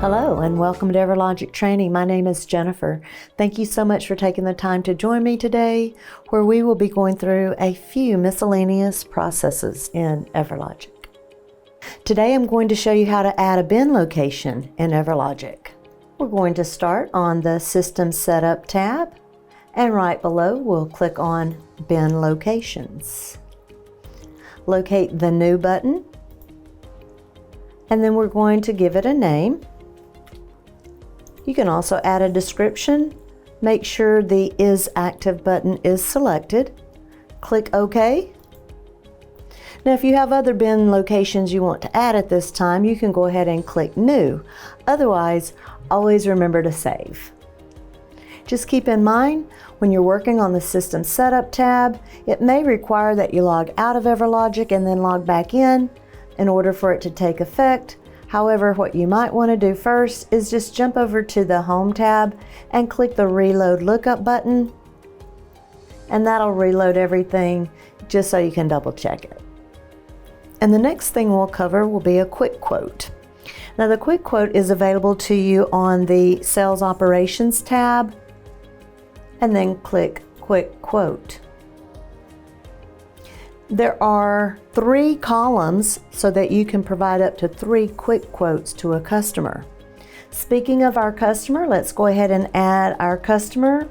Hello and welcome to EverLogic Training. My name is Jennifer. Thank you so much for taking the time to join me today, where we will be going through a few miscellaneous processes in EverLogic. Today I'm going to show you how to add a bin location in EverLogic. We're going to start on the System Setup tab, and right below we'll click on Bin Locations. Locate the New button, and then we're going to give it a name. You can also add a description. Make sure the Is Active button is selected. Click OK. Now, if you have other bin locations you want to add at this time, you can go ahead and click New. Otherwise, always remember to save. Just keep in mind, when you're working on the System Setup tab, it may require that you log out of EverLogic and then log back in order for it to take effect. However, what you might want to do first is just jump over to the Home tab and click the Reload Lookup button, and that'll reload everything just so you can double check it. And the next thing we'll cover will be a quick quote. Now, the quick quote is available to you on the Sales Operations tab, and then click Quick Quote. There are 3 columns so that you can provide up to 3 quick quotes to a customer. Speaking of our customer, let's go ahead and add our customer.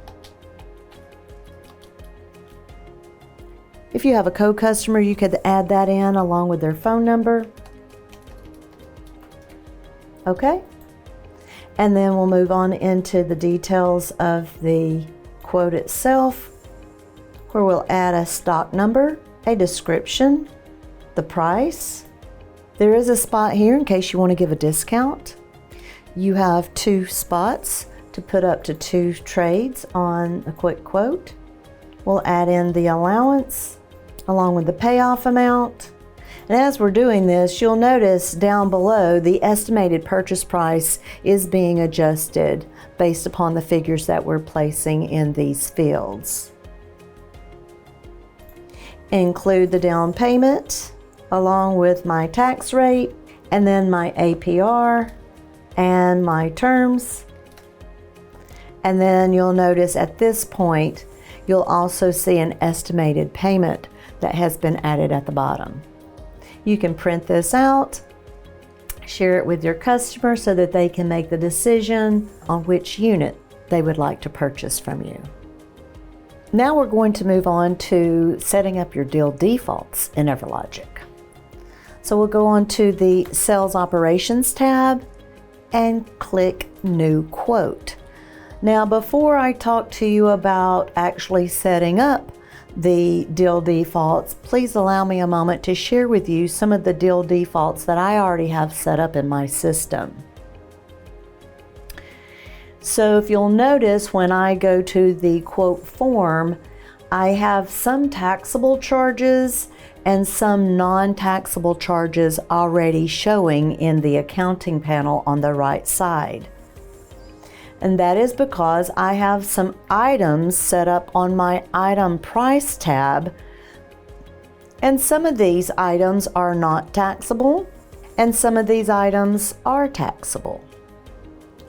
If you have a co-customer, you could add that in along with their phone number. Okay. And then we'll move on into the details of the quote itself, where we'll add a stock number, a description, the price. There is a spot here in case you want to give a discount. You have 2 spots to put up to 2 trades on a quick quote. We'll add in the allowance along with the payoff amount. And as we're doing this, you'll notice down below the estimated purchase price is being adjusted based upon the figures that we're placing in these fields. Include the down payment along with my tax rate, and then my APR and my terms. And then you'll notice at this point you'll also see an estimated payment that has been added at the bottom. You can print this out, share it with your customer so that they can make the decision on which unit they would like to purchase from you. Now we're going to move on to setting up your deal defaults in EverLogic. So we'll go on to the Sales Operations tab and click New Quote. Now, before I talk to you about actually setting up the deal defaults, please allow me a moment to share with you some of the deal defaults that I already have set up in my system. So if you'll notice, when I go to the quote form, I have some taxable charges and some non-taxable charges already showing in the accounting panel on the right side. And that is because I have some items set up on my Item Price tab, and some of these items are not taxable and some of these items are taxable.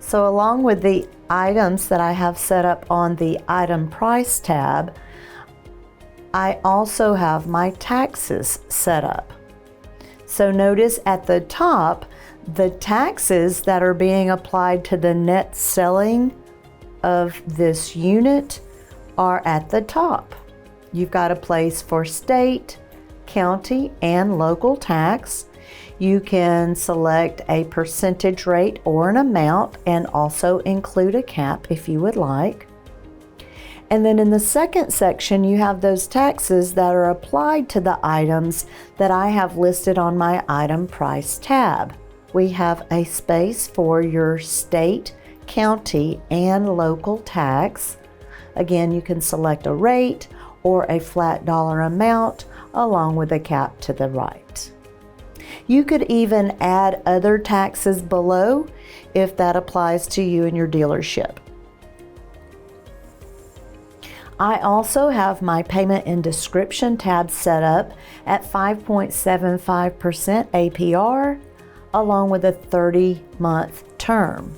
So along with the items that I have set up on the Item Price tab, I also have my taxes set up. So notice at the top, the taxes that are being applied to the net selling of this unit are at the top. You've got a place for state, county, and local tax. You can select a percentage rate or an amount and also include a cap if you would like. And then in the second section, you have those taxes that are applied to the items that I have listed on my Item Price tab. We have a space for your state, county, and local tax. Again, you can select a rate or a flat dollar amount along with a cap to the right. You could even add other taxes below if that applies to you and your dealership. I also have my Payment and Description tab set up at 5.75% APR along with a 30-month term. term.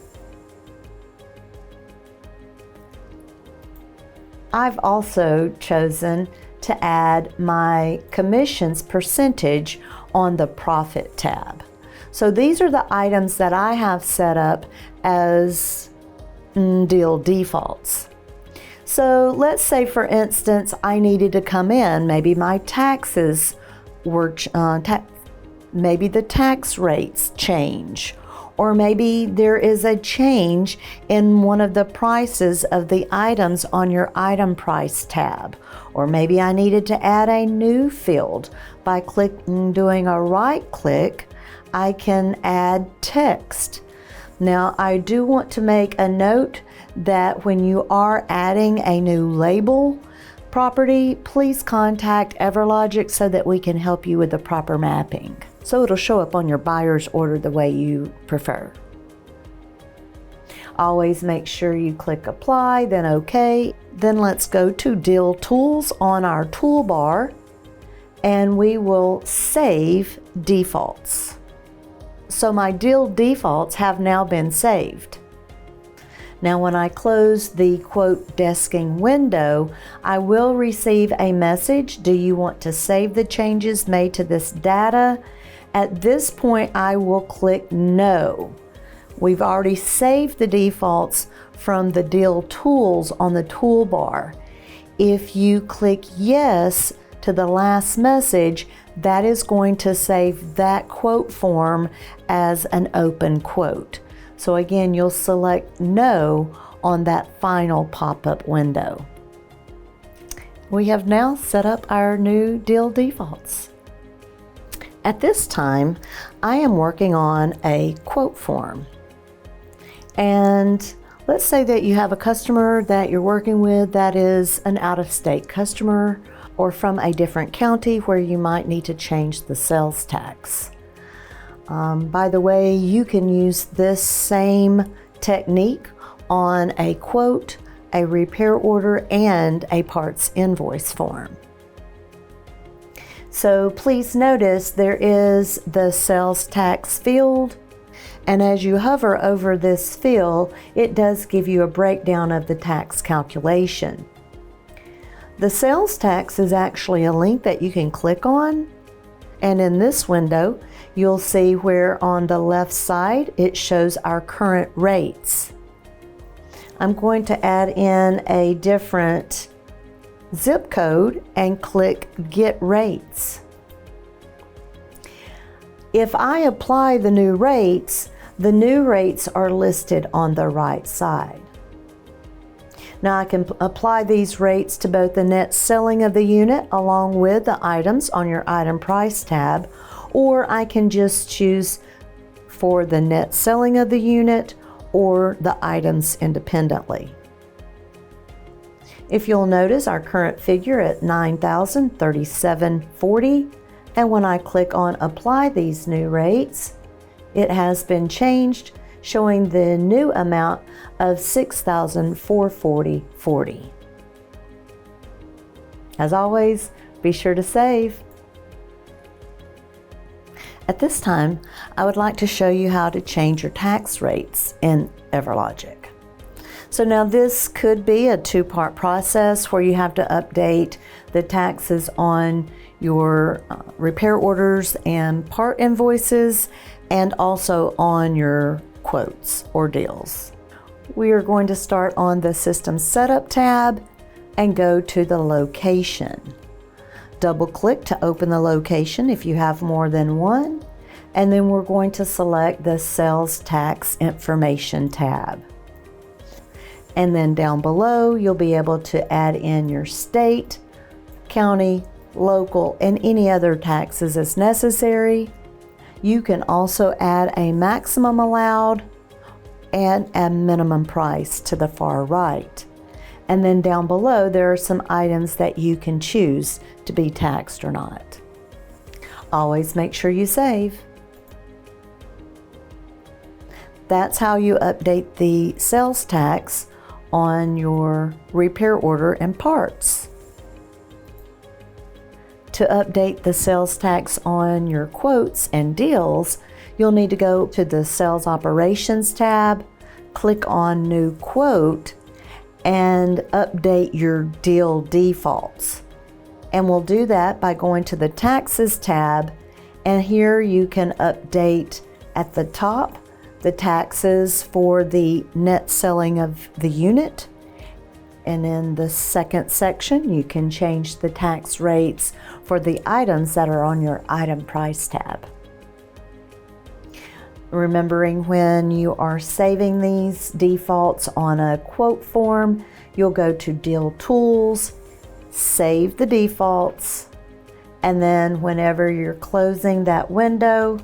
I've also chosen to add my commissions percentage on the profit tab. So these are the items that I have set up as deal defaults. So let's say, for instance, I needed to come in, maybe my taxes were, maybe the tax rates change, or maybe there is a change in one of the prices of the items on your item price tab, or maybe I needed to add a new field. By doing a right click, I can add text. Now, I do want to make a note that when you are adding a new label property, please contact EverLogic so that we can help you with the proper mapping, so it'll show up on your buyer's order the way you prefer. Always make sure you click apply, then OK. Then let's go to Deal Tools on our toolbar, and we will save defaults. So my deal defaults have now been saved. Now when I close the quote desking window, I will receive a message. Do you want to save the changes made to this data? At this point, I will click no. We've already saved the defaults from the deal tools on the toolbar. If you click yes to the last message, that is going to save that quote form as an open quote. So again, you'll select no on that final pop-up window. We have now set up our new deal defaults. At this time, I am working on a quote form. And let's say that you have a customer that you're working with that is an out-of-state customer, or from a different county where you might need to change the sales tax. By the way, you can use this same technique on a quote, a repair order, and a parts invoice form. So please notice there is the sales tax field, and as you hover over this field, it does give you a breakdown of the tax calculation. The sales tax is actually a link that you can click on, and in this window, you'll see where on the left side it shows our current rates. I'm going to add in a different zip code and click Get Rates. If I apply the new rates are listed on the right side. Now I can apply these rates to both the net selling of the unit along with the items on your item price tab, or I can just choose for the net selling of the unit or the items independently. If you'll notice our current figure at $9,037.40, and when I click on apply these new rates, it has been changed, showing the new amount of $6,440.40. As always, be sure to save. At this time, I would like to show you how to change your tax rates in EverLogic. So now this could be a two-part process where you have to update the taxes on your repair orders and part invoices, and also on your quotes or deals. We are going to start on the System Setup tab and go to the location. Double click to open the location if you have more than one, and then we're going to select the Sales Tax Information tab. And then down below, you'll be able to add in your state, county, local, and any other taxes as necessary. You can also add a maximum allowed and a minimum price to the far right. And then down below, there are some items that you can choose to be taxed or not. Always make sure you save. That's how you update the sales tax on your repair order and parts. To update the sales tax on your quotes and deals, you'll need to go to the Sales Operations tab, click on New Quote, and update your deal defaults. And we'll do that by going to the Taxes tab, and here you can update at the top the taxes for the net selling of the unit. And in the second section, you can change the tax rates for the items that are on your item price tab. Remembering when you are saving these defaults on a quote form, you'll go to Deal Tools, save the defaults, and then whenever you're closing that window,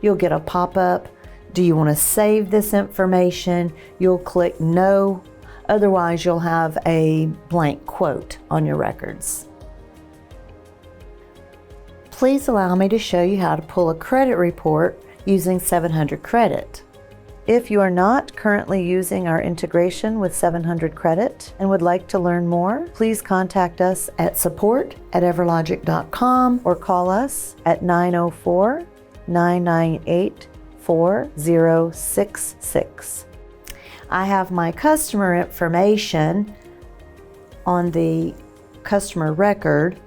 you'll get a pop-up. Do you want to save this information? You'll click No. Otherwise, you'll have a blank quote on your records. Please allow me to show you how to pull a credit report using 700 Credit. If you are not currently using our integration with 700 Credit and would like to learn more, please contact us at support@everlogic.com or call us at 904-998-4066. I have my customer information on the customer record,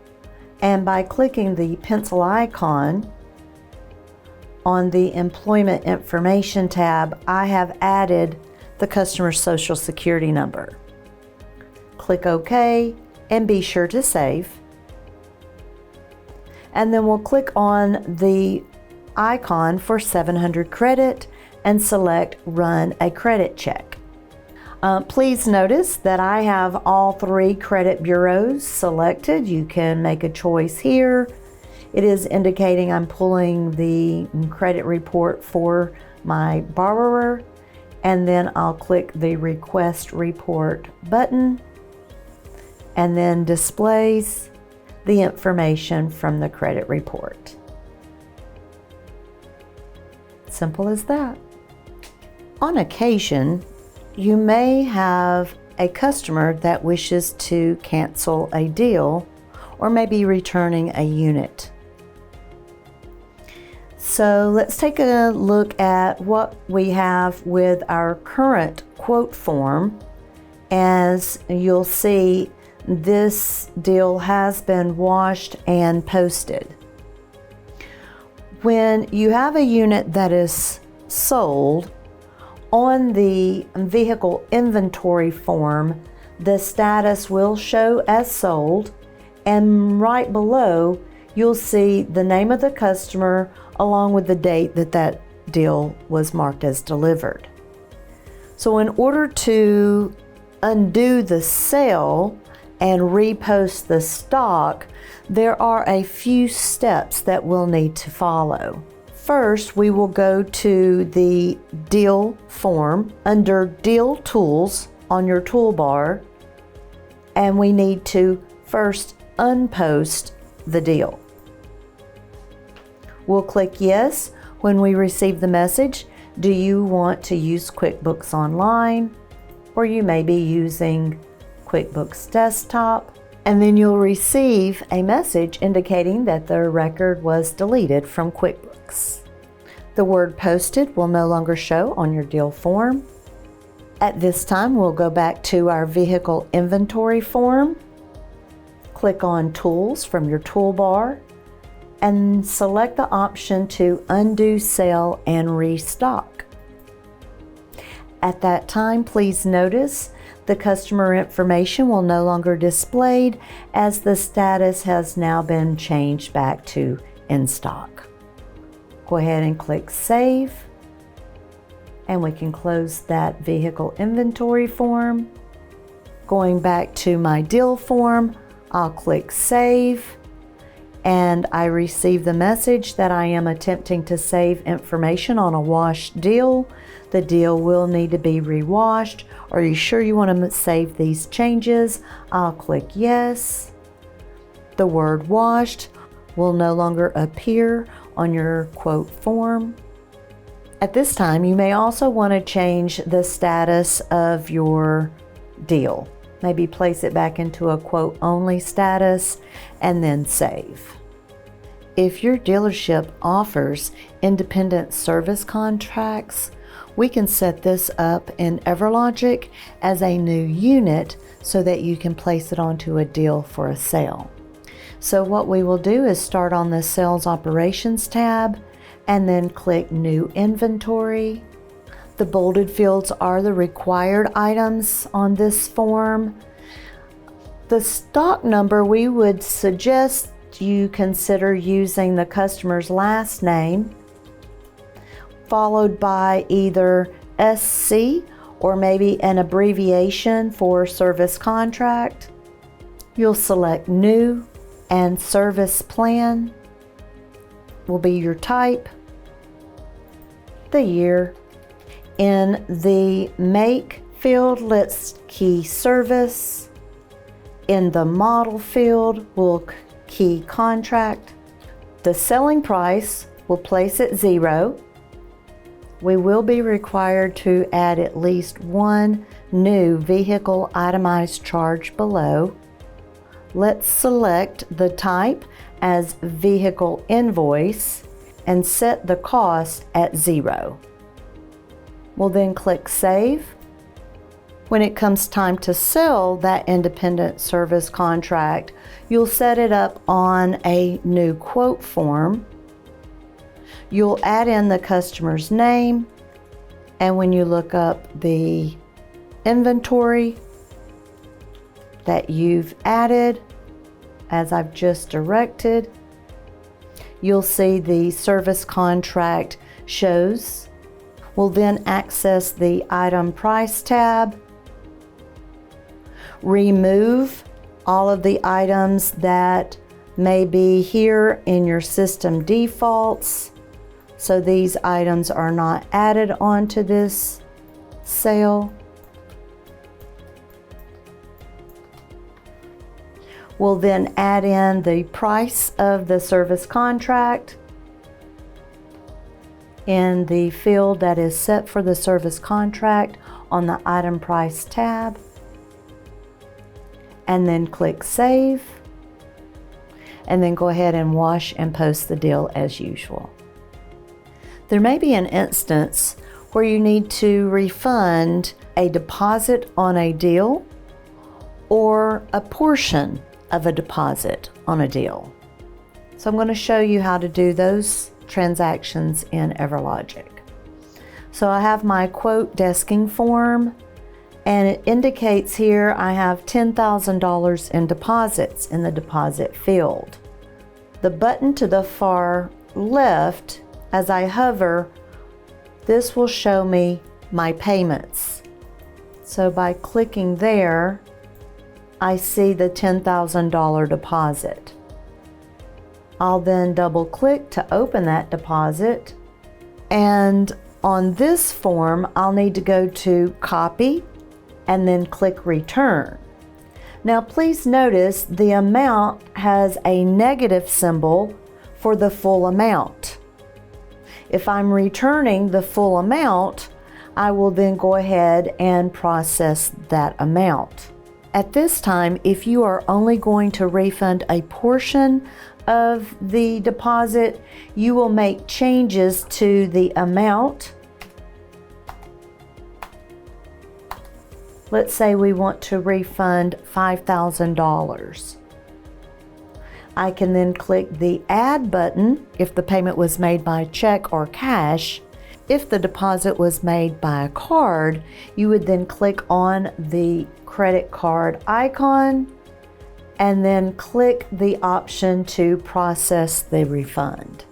and by clicking the pencil icon on the Employment Information tab, I have added the customer's Social Security number. Click OK and be sure to save. And then we'll click on the icon for 700 Credit and select Run a Credit Check. Please notice that I have all 3 credit bureaus selected. You can make a choice here. It is indicating I'm pulling the credit report for my borrower, and then I'll click the Request Report button, and then displays the information from the credit report. Simple as that. On occasion, you may have a customer that wishes to cancel a deal or maybe returning a unit. So let's take a look at what we have with our current quote form. As you'll see, this deal has been washed and posted. When you have a unit that is sold, on the vehicle inventory form, the status will show as sold, and right below you'll see the name of the customer along with the date that that deal was marked as delivered. So in order to undo the sale and repost the stock, there are a few steps that we'll need to follow. First, we will go to the Deal form under Deal Tools on your toolbar, and we need to first unpost the deal. We'll click Yes when we receive the message, do you want to use QuickBooks Online? Or you may be using QuickBooks Desktop, and then you'll receive a message indicating that the record was deleted from QuickBooks. The word posted will no longer show on your deal form. At this time, we'll go back to our vehicle inventory form, click on Tools from your toolbar, and select the option to undo sale and restock. At that time, please notice the customer information will no longer displayed as the status has now been changed back to in stock. Go ahead and click Save, and we can close that vehicle inventory form. Going back to my deal form, I'll click Save, and I receive the message that I am attempting to save information on a washed deal. The deal will need to be rewashed. Are you sure you want to save these changes? I'll click Yes. The word washed will no longer appear on your quote form. At this time, you may also want to change the status of your deal. maybe place it back into a quote only status, and then save. If your dealership offers independent service contracts, we can set this up in EverLogic as a new unit so that you can place it onto a deal for a sale. So what we will do is start on the Sales Operations tab and then click New Inventory. The bolded fields are the required items on this form. The stock number, we would suggest you consider using the customer's last name, followed by either SC or maybe an abbreviation for service contract. You'll select New, and Service Plan will be your type, the year. In the Make field, let's key Service. In the Model field, we'll key Contract. The selling price, we'll place at 0. We will be required to add at least one new vehicle itemized charge below. Let's select the type as Vehicle Invoice and set the cost at 0. We'll then click Save. When it comes time to sell that independent service contract, you'll set it up on a new quote form. You'll add in the customer's name, and when you look up the inventory that you've added, as I've just directed, you'll see the service contract shows. We'll then access the Item Price tab, remove all of the items that may be here in your system defaults, so these items are not added onto this sale. We'll then add in the price of the service contract in the field that is set for the service contract on the Item Price tab, and then click Save, and then go ahead and wash and post the deal as usual. There may be an instance where you need to refund a deposit on a deal or a portion of a deposit on a deal. So I'm going to show you how to do those transactions in EverLogic. So I have my quote desking form, and it indicates here I have $10,000 in deposits in the deposit field. The button to the far left, as I hover, this will show me my payments. So by clicking there, I see the $10,000 deposit. I'll then double click to open that deposit, and on this form I'll need to go to Copy and then click Return. Now please notice the amount has a negative symbol for the full amount. If I'm returning the full amount, I will then go ahead and process that amount. At this time, if you are only going to refund a portion of the deposit, you will make changes to the amount. Let's say we want to refund $5,000. I can then click the Add button if the payment was made by check or cash. If the deposit was made by a card, you would then click on the credit card icon and then click the option to process the refund.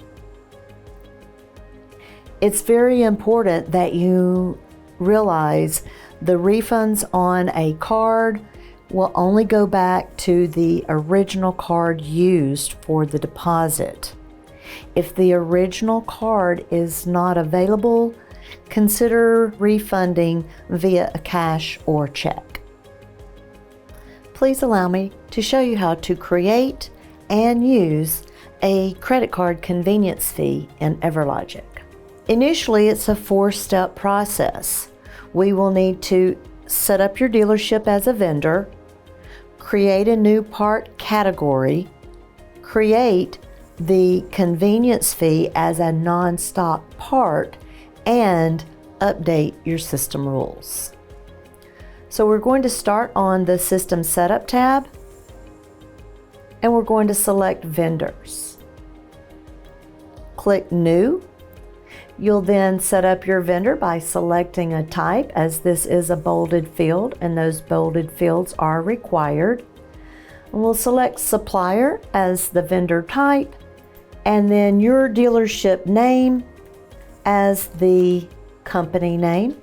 It's very important that you realize the refunds on a card will only go back to the original card used for the deposit. If the original card is not available, consider refunding via a cash or check. Please allow me to show you how to create and use a credit card convenience fee in EverLogic. Initially, it's a 4-step process. We will need to set up your dealership as a vendor, create a new part category, create the convenience fee as a non-stock part, and update your system rules. So we're going to start on the System Setup tab, and we're going to select Vendors. Click New. You'll then set up your vendor by selecting a type, as this is a bolded field and those bolded fields are required. And we'll select Supplier as the vendor type, and then your dealership name as the company name.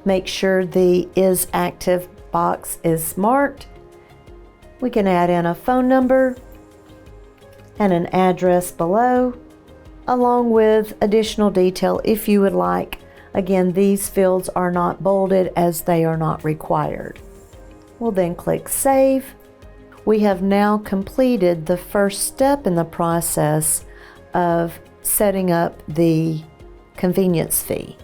Make sure the Is Active box is marked. We can add in a phone number and an address below, along with additional detail if you would like. Again, these fields are not bolded as they are not required. We'll then click Save. We have now completed the first step in the process of setting up the convenience fee.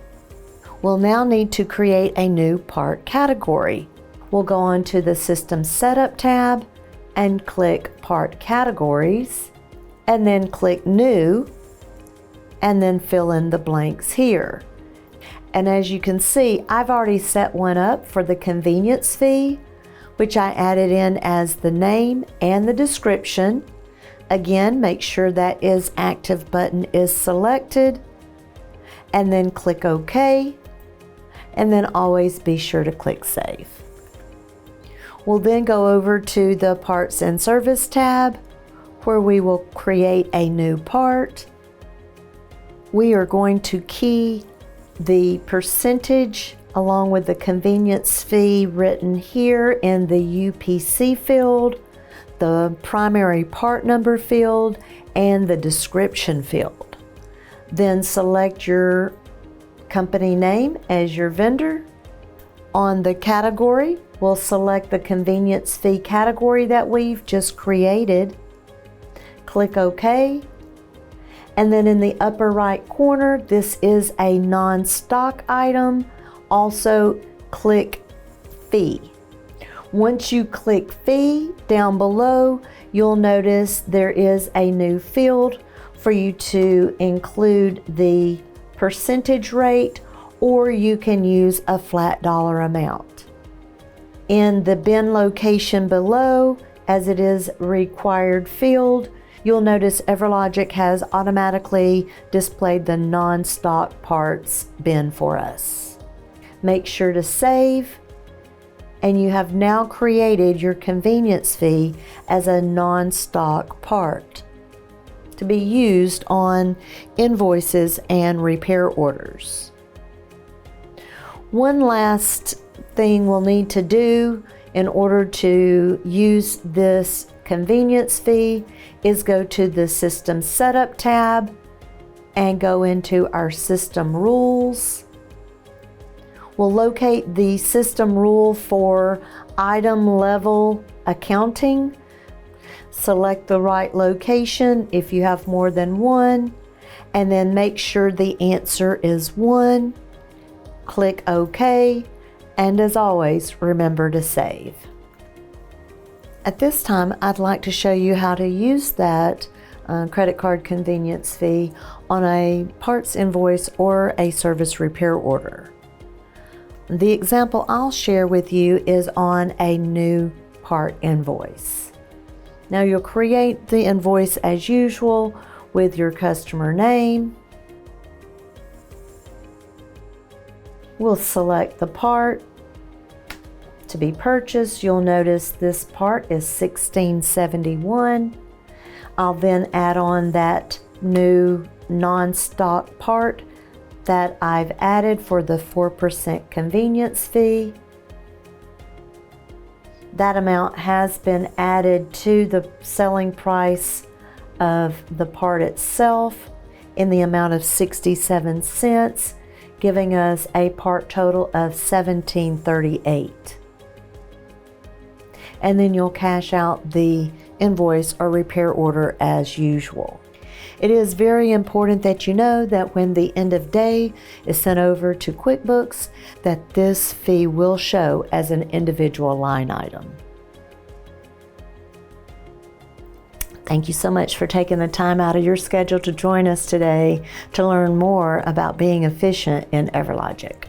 We'll now need to create a new part category. We'll go on to the System Setup tab and click Part Categories, and then click New, and then fill in the blanks here. And as you can see, I've already set one up for the convenience fee, which I added in as the name and the description. Again, make sure that Is Active button is selected, and then click OK, and then always be sure to click Save. We'll then go over to the Parts and Service tab, where we will create a new part. We are going to key the percentage along with the convenience fee written here in the UPC field, the primary part number field, and the description field. Then select your company name as your vendor. On the category, we'll select the convenience fee category that we've just created. Click OK. And then in the upper right corner, this is a non-stock item. Also click Fee. Once you click Fee, down below, you'll notice there is a new field for you to include the percentage rate, or you can use a flat dollar amount. In the bin location below, as it is required field, you'll notice EverLogic has automatically displayed the non-stock parts bin for us. Make sure to save, and you have now created your convenience fee as a non-stock part to be used on invoices and repair orders. One last thing we'll need to do in order to use this convenience fee is go to the System Setup tab and go into our System Rules. We'll locate the system rule for item level accounting. Select the right location if you have more than one, and then make sure the answer is 1. Click OK, and as always, remember to save. At this time, I'd like to show you how to use that credit card convenience fee on a parts invoice or a service repair order. The example I'll share with you is on a new part invoice. Now you'll create the invoice as usual with your customer name. We'll select the part to be purchased. You'll notice this part is $16.71. I'll then add on that new non-stock part that I've added for the 4% convenience fee. That amount has been added to the selling price of the part itself in the amount of 67 cents, giving us a part total of $17.38. And then you'll cash out the invoice or repair order as usual. It is very important that you know that when the end of day is sent over to QuickBooks, that this fee will show as an individual line item. Thank you so much for taking the time out of your schedule to join us today to learn more about being efficient in EverLogic.